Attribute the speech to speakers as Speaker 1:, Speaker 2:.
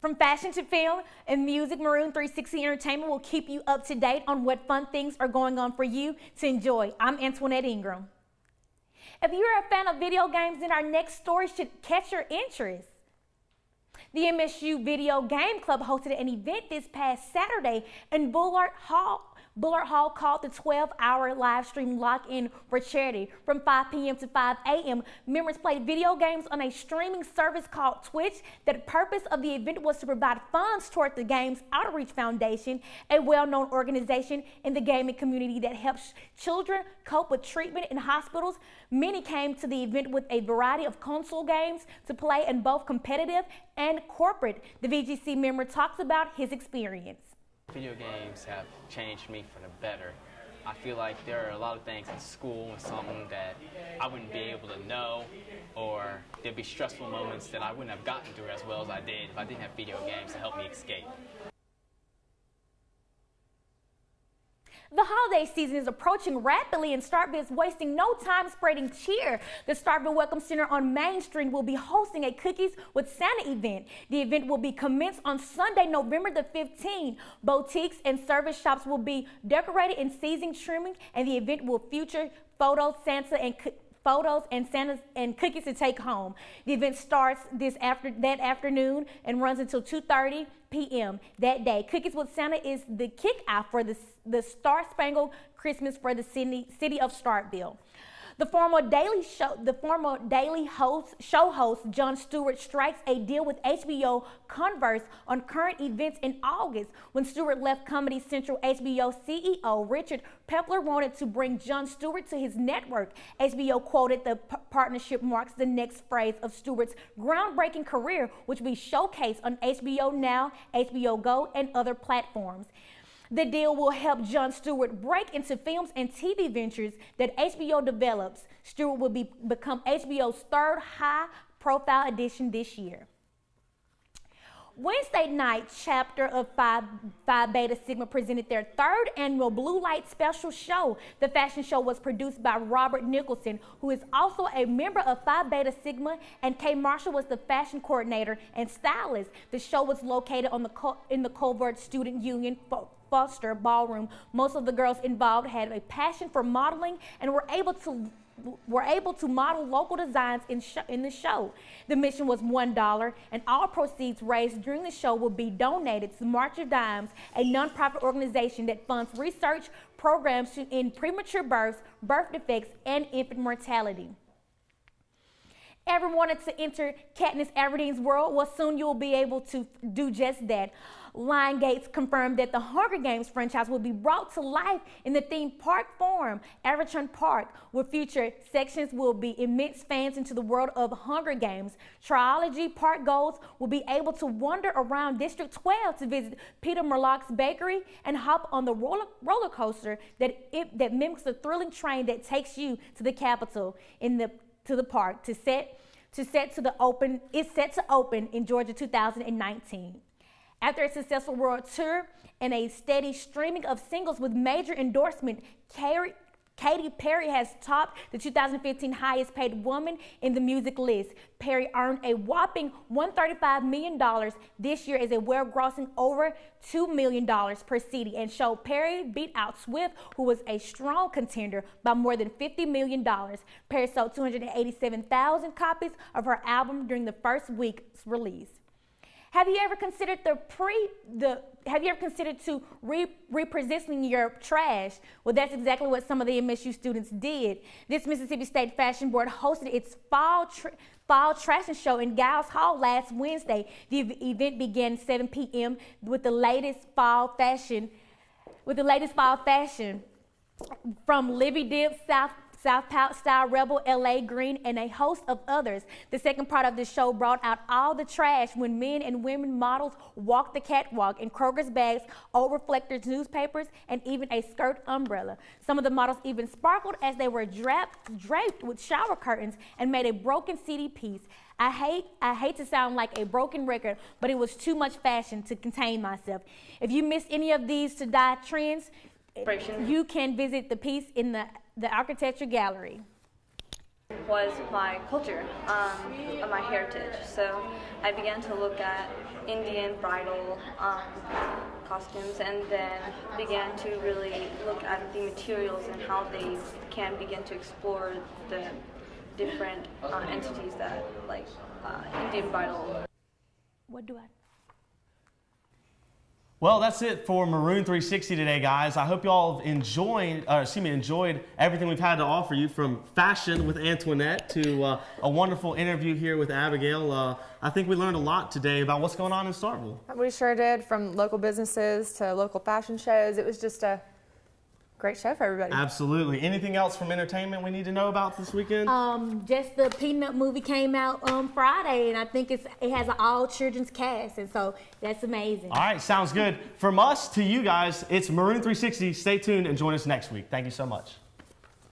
Speaker 1: From fashion to film and music, Maroon 360 Entertainment will keep you up to date on what fun things are going on for you to enjoy. I'm Antoinette Ingram. If you're a fan of video games, then our next story should catch your interest. The MSU Video Game Club hosted an event this past Saturday in Bullard Hall called the 12-hour live stream lock-in for charity. From 5 p.m. to 5 a.m., members played video games on a streaming service called Twitch. The purpose of the event was to provide funds toward the Games Outreach Foundation, a well-known organization in the gaming community that helps children cope with treatment in hospitals. Many came to the event with a variety of console games to play in both competitive and corporate. The VGC member talks about his experience.
Speaker 2: Video games have changed me for the better. I feel like there are a lot of things in school and something that I wouldn't be able to know, or there'd be stressful moments that I wouldn't have gotten through as well as I did if I didn't have video games to help me escape.
Speaker 1: The holiday season is approaching rapidly, and Starkville is wasting no time spreading cheer. The Starkville Welcome Center on Main Street will be hosting a Cookies with Santa event. The event will be commenced on Sunday, November the 15th. Boutiques and service shops will be decorated in season trimming, and the event will feature photos, Santas and cookies to take home. The event starts that afternoon and runs until 2:30 p.m. that day. Cookies with Santa is the kickoff for the Star Spangled Christmas for the city of Starkville. The former Daily Show host Jon Stewart strikes a deal with HBO Converse on current events in August. When Stewart left Comedy Central, HBO CEO Richard Plepler wanted to bring Jon Stewart to his network. HBO quoted the partnership marks the next phase of Stewart's groundbreaking career, which will be showcased on HBO Now, HBO Go, and other platforms. The deal will help Jon Stewart break into films and TV ventures that HBO develops. Stewart will become HBO's third high-profile addition this year. Wednesday night, chapter of Phi Beta Sigma presented their third annual Blue Light Special show. The fashion show was produced by Robert Nicholson, who is also a member of Phi Beta Sigma, and Kay Marshall was the fashion coordinator and stylist. The show was located in the Covert Student Union Foster Ballroom. Most of the girls involved had a passion for modeling and were able to model local designs in the show. The mission was $1, and all proceeds raised during the show will be donated to March of Dimes, a nonprofit organization that funds research programs to end premature births, birth defects, and infant mortality. Ever wanted to enter Katniss Everdeen's world? Well, soon you'll be able to do just that. Lionsgate confirmed that the Hunger Games franchise will be brought to life in the theme park form. Everton Park will feature sections will be immense fans into the world of Hunger Games. Trilogy park goers will be able to wander around District 12 to visit Peter Murlock's bakery and hop on the roller coaster that mimics the thrilling train that takes you to the Capitol to the park. It's set to open in Georgia 2019. After a successful world tour and a steady streaming of singles with major endorsement, Katy Perry has topped the 2015 highest paid woman in the music list. Perry earned a whopping $135 million this year as a grossing over $2 million per CD, and showed Perry beat out Swift, who was a strong contender, by more than $50 million. Perry sold 287,000 copies of her album during the first week's release. Have you ever considered repositioning your trash? Well, that's exactly what some of the MSU students did. This Mississippi State Fashion Board hosted its fall trashing show in Giles Hall last Wednesday. The event began 7 p.m. with the latest fall fashion from Livy Dip, South Pouch Style Rebel, LA Green, and a host of others. The second part of the show brought out all the trash when men and women models walked the catwalk in Kroger's bags, old reflectors, newspapers, and even a skirt umbrella. Some of the models even sparkled as they were draped with shower curtains and made a broken CD piece. I hate to sound like a broken record, but it was too much fashion to contain myself. If you missed any of these to-die trends, you can visit the piece in the Architecture Gallery.
Speaker 3: was my culture, my heritage. So I began to look at Indian bridal costumes, and then began to really look at the materials and how they can begin to explore the different entities that like Indian bridal.
Speaker 1: What do I?
Speaker 4: Well, that's it for Maroon 360 today, guys. I hope you all enjoyed everything we've had to offer you, from fashion with Antoinette to a wonderful interview here with Abigail. I think we learned a lot today about what's going on in Starkville.
Speaker 5: We sure did, from local businesses to local fashion shows. It was just a great show for everybody.
Speaker 4: Absolutely. Anything else from entertainment we need to know about this weekend?
Speaker 1: Just the Peanut movie came out Friday, and I think it has an all children's cast, and so that's amazing.
Speaker 4: All right, sounds good. From us to you guys, it's Maroon 360. Stay tuned and join us next week. Thank you so much.